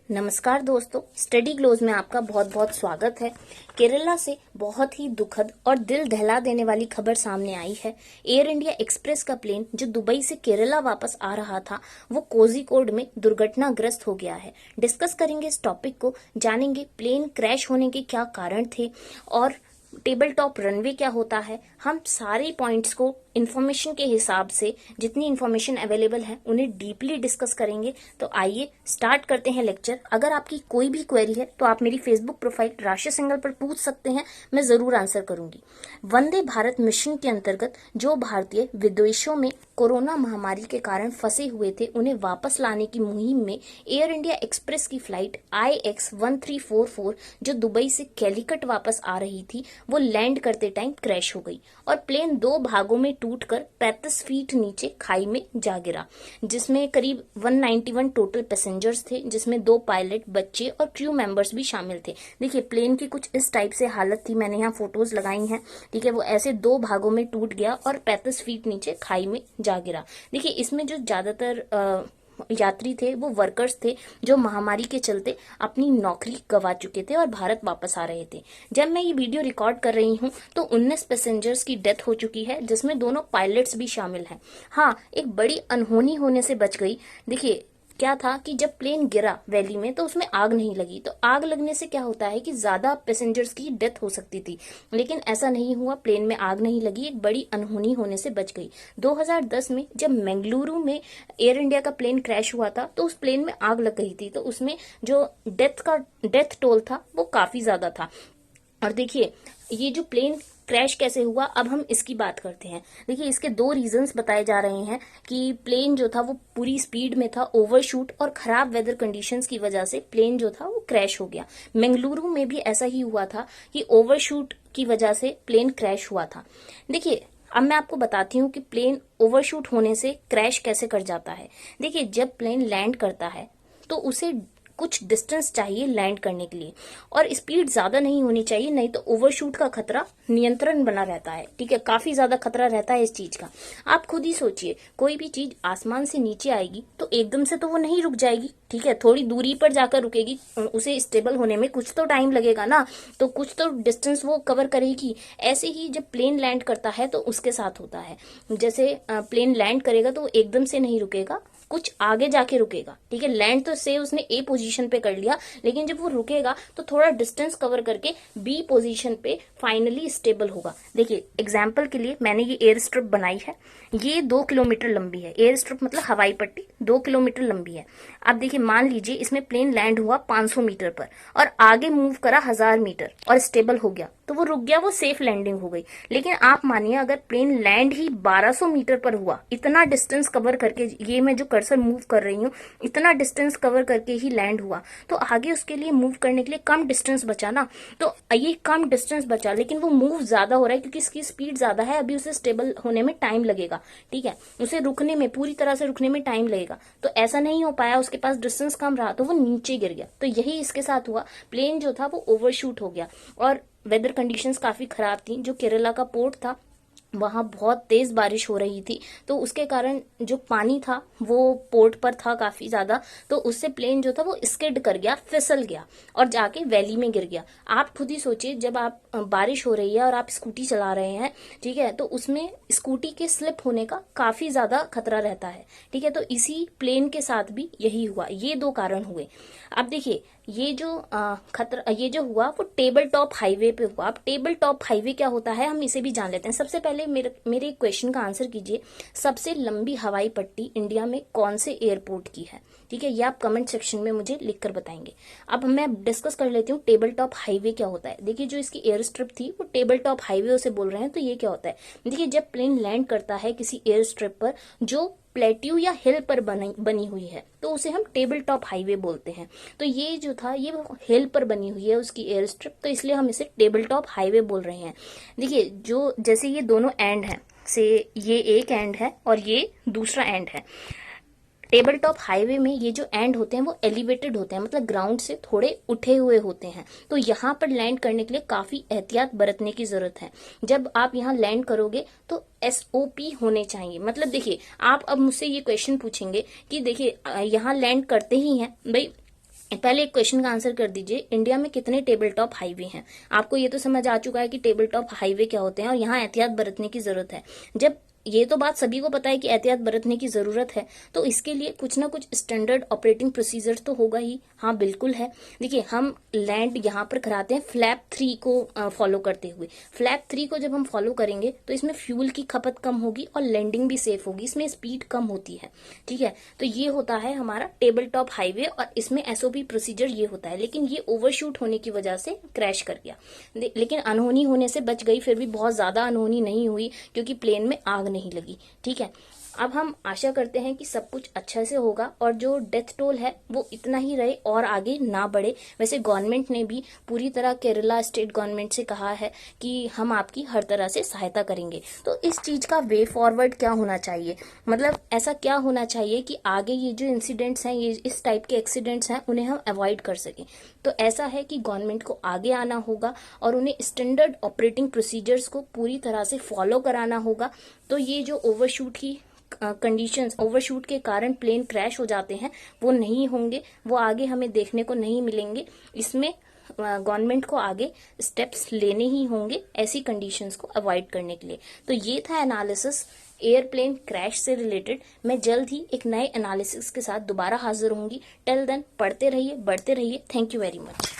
नमस्कार दोस्तों, study glows में आपका बहुत बहुत स्वागत है। केरला से बहुत ही दुखद और दिल दहला देने वाली खबर सामने आई है। एयर इंडिया एक्सप्रेस का प्लेन जो दुबई से केरला वापस आ रहा था वो कोझिकोड में दुर्घटनाग्रस्त हो गया है। डिस्कस करेंगे इस टॉपिक को, जानेंगे प्लेन क्रैश होने के क्या कारण थे और टेबल टॉप रनवे क्या होता है। हम सारे पॉइंट्स को इन्फॉर्मेशन के हिसाब से जितनी इन्फॉर्मेशन अवेलेबल है उन्हें डीपली डिस्कस करेंगे। तो आइए स्टार्ट करते हैं लेक्चर। अगर आपकी कोई भी क्वेरी है तो आप मेरी फेसबुक प्रोफाइल राशि सिंगल पर पूछ सकते हैं, मैं जरूर आंसर करूंगी। वंदे भारत मिशन के अंतर्गत जो भारतीय विदेशों में कोरोना महामारी के कारण फंसे हुए थे उन्हें वापस लाने की मुहिम में एयर इंडिया एक्सप्रेस की फ्लाइट IX1344 जो दुबई से कैलिकट वापस आ रही थी वो लैंड करते टाइम क्रैश हो गई और प्लेन दो भागों में टूटकर 35 फीट नीचे खाई में जा गिरा, जिसमें करीब 191 टोटल पैसेंजर्स थे, जिसमें 2 पायलट, बच्चे और क्रू मेंबर्स भी शामिल थे। देखिए प्लेन की कुछ इस टाइप से हालत थी, मैंने यहाँ फोटोज लगाई हैं। ठीक है, वो ऐसे 2 भागों में टूट गया और 35 फीट नीचे खाई में जा गिरा। देखिए इसमें जो ज्यादातर यात्री थे वो वर्कर्स थे जो महामारी के चलते अपनी नौकरी गंवा चुके थे और भारत वापस आ रहे थे। जब मैं ये वीडियो रिकॉर्ड कर रही हूँ तो 19 पैसेंजर्स की डेथ हो चुकी है, जिसमें दोनों पायलट्स भी शामिल हैं। हाँ, एक बड़ी अनहोनी होने से बच गई। देखिए क्या था कि जब प्लेन गिरा वैली में तो उसमें आग नहीं लगी, तो आग लगने से क्या होता है कि ज्यादा पैसेंजर्स की डेथ हो सकती थी, लेकिन ऐसा नहीं हुआ। प्लेन में आग नहीं लगी, एक बड़ी अनहोनी होने से बच गई। 2010 में जब मंगलुरु में एयर इंडिया का प्लेन क्रैश हुआ था तो उस प्लेन में आग लग गई थी, तो उसमें जो डेथ टोल था वो काफी ज्यादा था। और देखिए ये जो प्लेन क्रैश कैसे हुआ, अब हम इसकी बात करते हैं। देखिए इसके 2 रीजंस बताए जा रहे हैं कि प्लेन जो था वो पूरी स्पीड में था, ओवरशूट और खराब वेदर कंडीशंस की वजह से प्लेन जो था वो क्रैश हो गया। मंगलुरु में भी ऐसा ही हुआ था कि ओवरशूट की वजह से प्लेन क्रैश हुआ था। देखिए अब मैं आपको बताती हूँ कि प्लेन ओवरशूट होने से क्रैश कैसे कर जाता है। देखिए जब प्लेन लैंड करता है तो उसे कुछ डिस्टेंस चाहिए लैंड करने के लिए और स्पीड ज्यादा नहीं होनी चाहिए, नहीं तो ओवरशूट का खतरा नियंत्रण बना रहता है। ठीक है, काफी ज्यादा खतरा रहता है इस चीज का। आप खुद ही सोचिए, कोई भी चीज आसमान से नीचे आएगी तो एकदम से तो वो नहीं रुक जाएगी। ठीक है, थोड़ी दूरी पर जाकर रुकेगी, उसे स्टेबल होने में कुछ तो टाइम लगेगा ना, तो कुछ तो डिस्टेंस वो कवर करेगी। ऐसे ही जब प्लेन लैंड करता है तो उसके साथ होता है। जैसे प्लेन लैंड करेगा तो वो एकदम से नहीं रुकेगा, कुछ आगे जाके रुकेगा। ठीक है, लैंड तो से उसने A पोजीशन पे कर लिया, लेकिन जब वो रुकेगा तो थोड़ा डिस्टेंस कवर करके B पोजीशन पे फाइनली स्टेबल होगा। देखिए एग्जांपल के लिए मैंने ये एयर स्ट्रिप बनाई है, ये 2 किलोमीटर लंबी है। एयर स्ट्रिप मतलब हवाई पट्टी 2 किलोमीटर लंबी है। अब देखिए मान लीजिए इसमें प्लेन लैंड हुआ 500 मीटर पर और आगे मूव करा 1000 मीटर और स्टेबल हो गया, तो वो रुक गया, वो सेफ लैंडिंग हो गई। लेकिन आप मानिए अगर प्लेन लैंड ही 1200 मीटर पर हुआ, इतना डिस्टेंस कवर करके, ये मैं जो कर्सर मूव कर रही हूँ इतना डिस्टेंस कवर करके ही लैंड हुआ, तो आगे उसके लिए मूव करने के लिए कम डिस्टेंस बचा ना। तो ये कम डिस्टेंस बचा, लेकिन वो मूव ज्यादा हो रहा है क्योंकि इसकी स्पीड ज्यादा है, अभी उसे स्टेबल होने में टाइम लगेगा। ठीक है, उसे रुकने में, पूरी तरह से रुकने में टाइम लगेगा, तो ऐसा नहीं हो पाया, उसके पास डिस्टेंस कम रहा तो वो नीचे गिर गया। तो यही इसके साथ हुआ, प्लेन जो था वो ओवरशूट हो गया और वेदर कंडीशंस काफी खराब थी। जो केरला का पोर्ट था वहां बहुत तेज बारिश हो रही थी, तो उसके कारण जो पानी था वो पोर्ट पर था काफी ज्यादा, तो उससे प्लेन जो था वो स्किड कर गया, फिसल गया और जाके वैली में गिर गया। आप खुद ही सोचिए, जब आप बारिश हो रही है और आप स्कूटी चला रहे हैं, ठीक है, तो उसमें स्कूटी के स्लिप होने का काफी ज्यादा खतरा रहता है। ठीक है, तो इसी प्लेन के साथ भी यही हुआ, ये 2 कारण हुए। अब देखिए ये जो खतरा, ये जो हुआ वो टेबल टॉप हाईवे पे हुआ। अब टेबल टॉप हाईवे क्या होता है हम इसे भी जान लेते हैं। सबसे पहले मेरे क्वेश्चन का आंसर कीजिए, सबसे लंबी हवाई पट्टी इंडिया में कौन से एयरपोर्ट की है? ठीक है, ये आप कमेंट सेक्शन में मुझे लिखकर बताएंगे। अब मैं डिस्कस कर लेती हूँ टेबल टॉप हाईवे क्या होता है। देखिए जो इसकी एयर स्ट्रिप थी वो टेबल टॉप हाईवे उसे बोल रहे हैं, तो ये क्या होता है? देखिए जब प्लेन लैंड करता है किसी एयर स्ट्रिप पर जो प्लेट्यू या हिल पर बनी हुई है तो उसे हम टेबल टॉप हाईवे बोलते हैं। तो ये जो था ये हिल पर बनी हुई है उसकी एयर स्ट्रिप, तो इसलिए हम इसे टेबल टॉप हाईवे बोल रहे हैं। देखिए जो जैसे ये दोनों एंड हैं, से ये एक एंड है और ये दूसरा एंड है। टेबल टॉप हाईवे में ये जो एंड होते हैं वो एलिवेटेड होते हैं, मतलब ग्राउंड से थोड़े उठे हुए होते हैं, तो यहाँ पर लैंड करने के लिए काफी एहतियात बरतने की जरूरत है। जब आप यहाँ लैंड करोगे तो SOP होने चाहिए। मतलब देखिए आप अब मुझसे ये क्वेश्चन पूछेंगे कि देखिए यहाँ लैंड करते ही हैं भाई, पहले एक क्वेश्चन का आंसर कर दीजिए, इंडिया में कितने टेबल टॉप हाईवे हैं। आपको ये तो समझ आ चुका है कि टेबल टॉप हाईवे क्या होते हैं और यहाँ एहतियात बरतने की जरूरत है। जब ये तो बात सभी को पता है कि एहतियात बरतने की जरूरत है, तो इसके लिए कुछ ना कुछ स्टैंडर्ड ऑपरेटिंग प्रोसीजर तो होगा ही। हाँ बिल्कुल है। देखिए, हम लैंड यहाँ पर कराते हैं फ्लैप 3 को फॉलो करते हुए। फ्लैप 3 को जब हम फॉलो करेंगे तो इसमें फ्यूल की खपत कम होगी और लैंडिंग भी सेफ होगी, इसमें स्पीड कम होती है। ठीक है, तो ये होता है हमारा टेबल टॉप हाईवे और इसमें एसओपी प्रोसीजर ये होता है। लेकिन ये ओवरशूट होने की वजह से क्रैश कर गया, लेकिन अनहोनी होने से बच गई, फिर भी बहुत ज्यादा अनहोनी नहीं हुई क्योंकि प्लेन में आग नहीं लगी। ठीक है, अब हम आशा करते हैं कि सब कुछ अच्छा से होगा और जो डेथ टोल है वो इतना ही रहे और आगे ना बढ़े। वैसे गवर्नमेंट ने भी पूरी तरह केरला स्टेट गवर्नमेंट से कहा है कि हम आपकी हर तरह से सहायता करेंगे। तो इस चीज का वे फॉरवर्ड क्या होना चाहिए, मतलब ऐसा क्या होना चाहिए कि आगे ये जो इंसिडेंट्स हैं, ये इस टाइप के एक्सीडेंट्स हैं, उन्हें हम अवॉइड कर सकें। तो ऐसा है कि गवर्नमेंट को आगे आना होगा और उन्हें स्टैंडर्ड ऑपरेटिंग प्रोसीजर्स को पूरी तरह से फॉलो कराना होगा। तो ये जो ओवरशूट की कंडीशंस, ओवरशूट के कारण प्लेन क्रैश हो जाते हैं, वो नहीं होंगे, वो आगे हमें देखने को नहीं मिलेंगे। इसमें गवर्नमेंट को आगे स्टेप्स लेने ही होंगे ऐसी कंडीशंस को अवॉइड करने के लिए। तो ये था एनालिसिस एयरप्लेन क्रैश से रिलेटेड। मैं जल्द ही एक नए एनालिसिस के साथ दोबारा हाजिर होंगी। टिल देन पढ़ते रहिए, बढ़ते रहिए। Thank you very much.